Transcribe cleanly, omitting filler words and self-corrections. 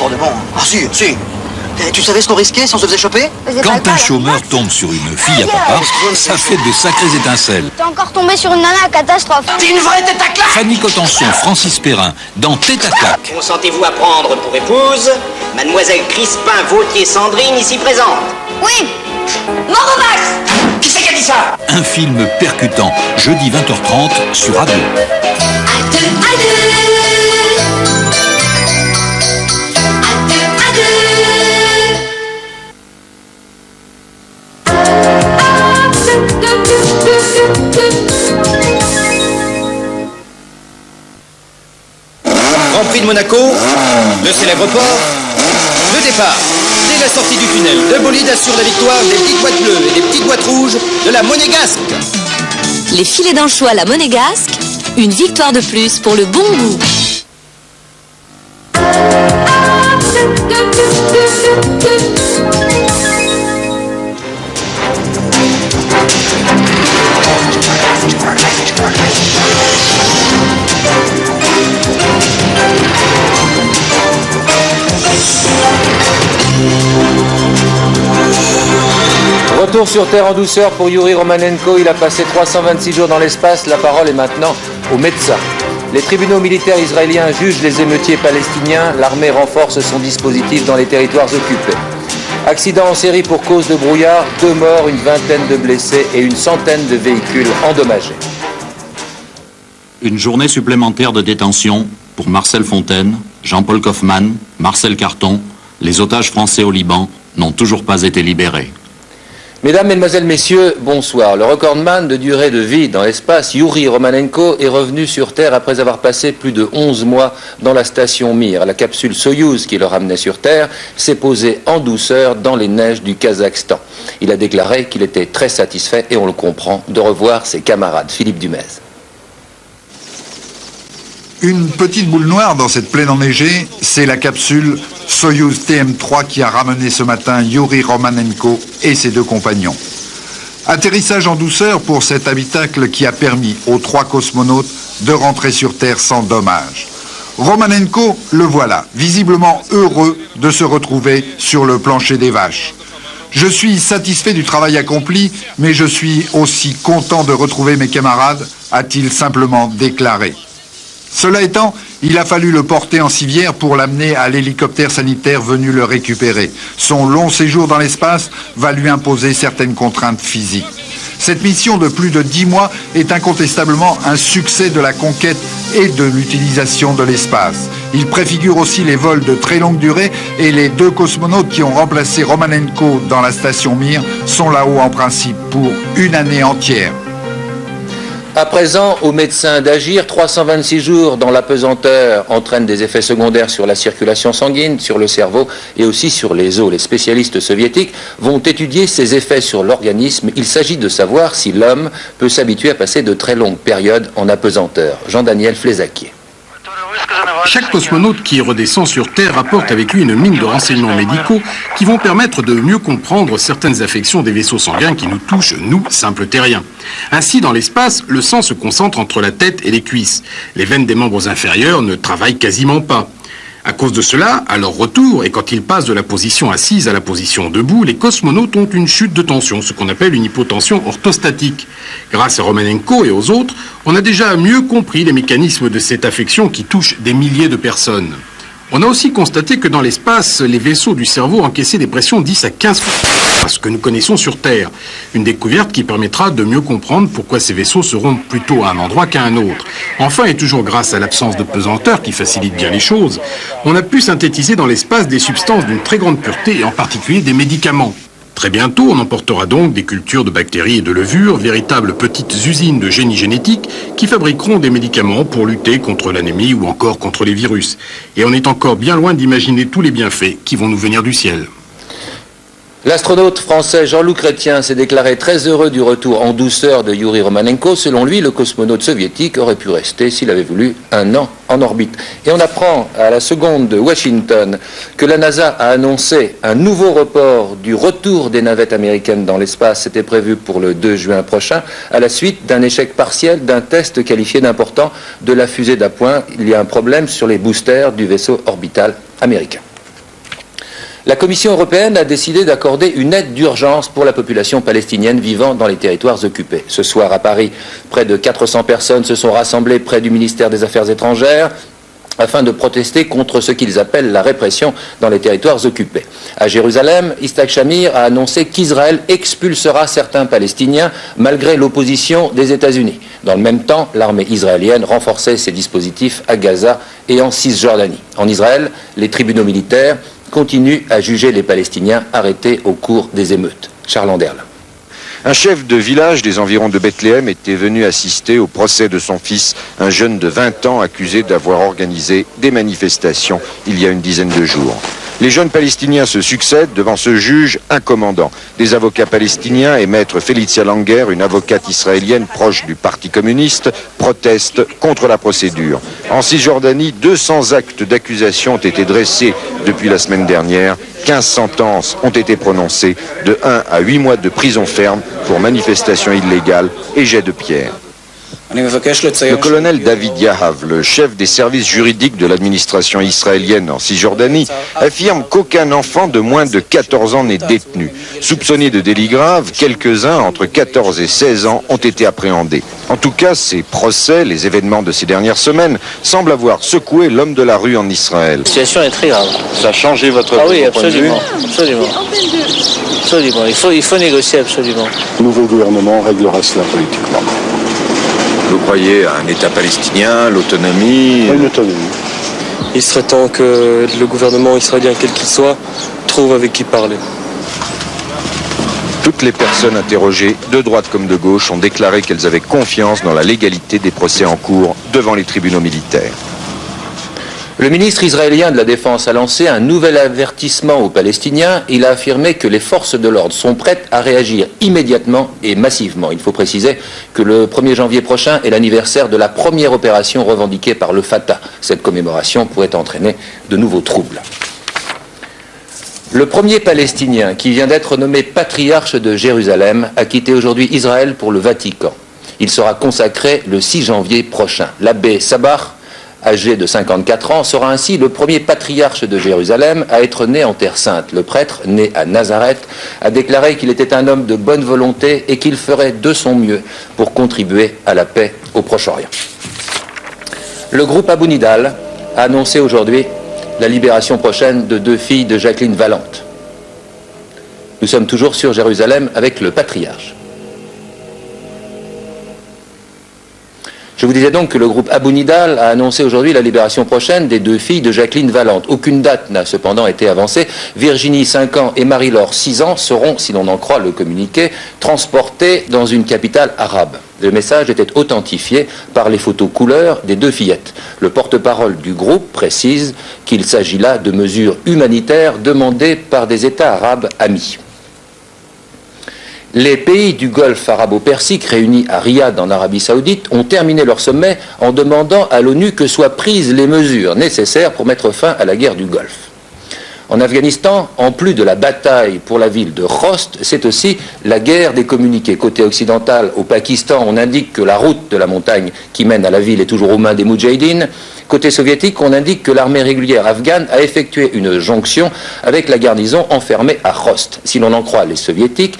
pour de bon. Ah si, si. Et tu savais ce qu'on risquait si on se faisait choper? Quand un chômeur tombe sur une fille à papa, ça fait de sacrées étincelles. T'es encore tombé sur une nana, catastrophe. T'es une vraie tête à claque. Fanny Cotenson, Francis Perrin, dans Tête à claque. Consentez-vous à prendre pour épouse Mademoiselle Crispin Vautier-Sandrine, ici présente? Oui. Mort aux vaches. Qui c'est qui a dit ça? Un film percutant, jeudi 20h30 sur Radio. Grand Prix de Monaco, le célèbre port, le départ. Dès la sortie du tunnel, deux bolides assurent la victoire des petites boîtes bleues et des petites boîtes rouges de la Monégasque. Les filets d'anchois la Monégasque, une victoire de plus pour le bon goût. Retour sur Terre en douceur pour Yuri Romanenko. Il a passé 326 jours dans l'espace. La parole est maintenant aux médecins. Les tribunaux militaires israéliens jugent les émeutiers palestiniens. L'armée renforce son dispositif dans les territoires occupés. Accident en série pour cause de brouillard. 2 morts, une vingtaine de blessés et une centaine de véhicules endommagés. Une journée supplémentaire de détention pour Marcel Fontaine, Jean-Paul Kaufmann, Marcel Carton. Les otages français au Liban n'ont toujours pas été libérés. Mesdames, Mesdemoiselles, Messieurs, bonsoir. Le recordman de durée de vie dans l'espace, Yuri Romanenko, est revenu sur Terre après avoir passé plus de 11 mois dans la station Mir. La capsule Soyouz qui le ramenait sur Terre s'est posée en douceur dans les neiges du Kazakhstan. Il a déclaré qu'il était très satisfait, et on le comprend, de revoir ses camarades. Philippe Dumez. Une petite boule noire dans cette plaine enneigée, c'est la capsule Soyouz TM3 qui a ramené ce matin Yuri Romanenko et ses 2 compagnons. Atterrissage en douceur pour cet habitacle qui a permis aux 3 cosmonautes de rentrer sur Terre sans dommage. Romanenko, le voilà, visiblement heureux de se retrouver sur le plancher des vaches. Je suis satisfait du travail accompli, mais je suis aussi content de retrouver mes camarades, a-t-il simplement déclaré. Cela étant, il a fallu le porter en civière pour l'amener à l'hélicoptère sanitaire venu le récupérer. Son long séjour dans l'espace va lui imposer certaines contraintes physiques. Cette mission de plus de 10 mois est incontestablement un succès de la conquête et de l'utilisation de l'espace. Il préfigure aussi les vols de très longue durée et les 2 cosmonautes qui ont remplacé Romanenko dans la station Mir sont là-haut en principe pour une année entière. À présent, aux médecins d'agir. 326 jours dans l'apesanteur entraînent des effets secondaires sur la circulation sanguine, sur le cerveau et aussi sur les os. Les spécialistes soviétiques vont étudier ces effets sur l'organisme. Il s'agit de savoir si l'homme peut s'habituer à passer de très longues périodes en apesanteur. Jean-Daniel Flézaquier. Chaque cosmonaute qui redescend sur Terre apporte avec lui une mine de renseignements médicaux qui vont permettre de mieux comprendre certaines affections des vaisseaux sanguins qui nous touchent, nous, simples terriens. Ainsi, dans l'espace, le sang se concentre entre la tête et les cuisses. Les veines des membres inférieurs ne travaillent quasiment pas. À cause de cela, à leur retour, et quand ils passent de la position assise à la position debout, les cosmonautes ont une chute de tension, ce qu'on appelle une hypotension orthostatique. Grâce à Romanenko et aux autres, on a déjà mieux compris les mécanismes de cette affection qui touche des milliers de personnes. On a aussi constaté que dans l'espace, les vaisseaux du cerveau encaissaient des pressions 10 à 15 fois ce que nous connaissons sur Terre. Une découverte qui permettra de mieux comprendre pourquoi ces vaisseaux seront plutôt à un endroit qu'à un autre. Enfin, et toujours grâce à l'absence de pesanteur qui facilite bien les choses, on a pu synthétiser dans l'espace des substances d'une très grande pureté et en particulier des médicaments. Très bientôt, on emportera donc des cultures de bactéries et de levures, véritables petites usines de génie génétique qui fabriqueront des médicaments pour lutter contre l'anémie ou encore contre les virus. Et on est encore bien loin d'imaginer tous les bienfaits qui vont nous venir du ciel. L'astronaute français Jean-Loup Chrétien s'est déclaré très heureux du retour en douceur de Yuri Romanenko. Selon lui, le cosmonaute soviétique aurait pu rester, s'il avait voulu, 1 an en orbite. Et on apprend à la seconde de Washington que la NASA a annoncé un nouveau report du retour des navettes américaines dans l'espace. C'était prévu pour le 2 juin prochain, à la suite d'un échec partiel d'un test qualifié d'important de la fusée d'appoint. Il y a un problème sur les boosters du vaisseau orbital américain. La Commission européenne a décidé d'accorder une aide d'urgence pour la population palestinienne vivant dans les territoires occupés. Ce soir à Paris, près de 400 personnes se sont rassemblées près du ministère des Affaires étrangères afin de protester contre ce qu'ils appellent la répression dans les territoires occupés. À Jérusalem, Yitzhak Shamir a annoncé qu'Israël expulsera certains Palestiniens malgré l'opposition des États-Unis. Dans le même temps, l'armée israélienne renforçait ses dispositifs à Gaza et en Cisjordanie. En Israël, les tribunaux militaires continuent à juger les Palestiniens arrêtés au cours des émeutes. Charles Anderle. Un chef de village des environs de Bethléem était venu assister au procès de son fils, un jeune de 20 ans accusé d'avoir organisé des manifestations il y a une dizaine de jours. Les jeunes Palestiniens se succèdent devant ce juge, un commandant. Des avocats palestiniens et maître Felicia Langer, une avocate israélienne proche du Parti communiste, protestent contre la procédure. En Cisjordanie, 200 actes d'accusation ont été dressés depuis la semaine dernière. 15 sentences ont été prononcées, de 1 à 8 mois de prison ferme pour manifestation illégale et jet de pierre. Le colonel David Yahav, le chef des services juridiques de l'administration israélienne en Cisjordanie, affirme qu'aucun enfant de moins de 14 ans n'est détenu. Soupçonnés de délits graves, quelques-uns entre 14 et 16 ans ont été appréhendés. En tout cas, ces procès, les événements de ces dernières semaines, semblent avoir secoué l'homme de la rue en Israël. La situation est très grave. Ça a changé votre point de vue ? Ah oui, absolument. Absolument. Il faut négocier absolument. Le nouveau gouvernement réglera cela politiquement. Vous croyez à un État palestinien, l'autonomie ? Oui, l'autonomie. Il serait temps que le gouvernement israélien, quel qu'il soit, trouve avec qui parler. Toutes les personnes interrogées, de droite comme de gauche, ont déclaré qu'elles avaient confiance dans la légalité des procès en cours devant les tribunaux militaires. Le ministre israélien de la Défense a lancé un nouvel avertissement aux Palestiniens. Il a affirmé que les forces de l'ordre sont prêtes à réagir immédiatement et massivement. Il faut préciser que le 1er janvier prochain est l'anniversaire de la première opération revendiquée par le Fatah. Cette commémoration pourrait entraîner de nouveaux troubles. Le premier Palestinien qui vient d'être nommé patriarche de Jérusalem a quitté aujourd'hui Israël pour le Vatican. Il sera consacré le 6 janvier prochain. L'abbé Sabah, âgé de 54 ans, sera ainsi le premier patriarche de Jérusalem à être né en Terre Sainte. Le prêtre, né à Nazareth, a déclaré qu'il était un homme de bonne volonté et qu'il ferait de son mieux pour contribuer à la paix au Proche-Orient. Le groupe Abu Nidal a annoncé aujourd'hui la libération prochaine de 2 filles de Jacqueline Valente. Nous sommes toujours sur Jérusalem avec le patriarche. Je vous disais donc que le groupe Abu Nidal a annoncé aujourd'hui la libération prochaine des 2 filles de Jacqueline Valente. Aucune date n'a cependant été avancée. Virginie, 5 ans, et Marie-Laure, 6 ans, seront, si l'on en croit le communiqué, transportées dans une capitale arabe. Le message était authentifié par les photos couleurs des 2 fillettes. Le porte-parole du groupe précise qu'il s'agit là de mesures humanitaires demandées par des États arabes amis. Les pays du Golfe arabo-persique réunis à Riyad en Arabie Saoudite ont terminé leur sommet en demandant à l'ONU que soient prises les mesures nécessaires pour mettre fin à la guerre du Golfe. En Afghanistan, en plus de la bataille pour la ville de Khost, c'est aussi la guerre des communiqués. Côté occidental, au Pakistan, on indique que la route de la montagne qui mène à la ville est toujours aux mains des Moudjahidines. Côté soviétique, on indique que l'armée régulière afghane a effectué une jonction avec la garnison enfermée à Khost. Si l'on en croit les soviétiques,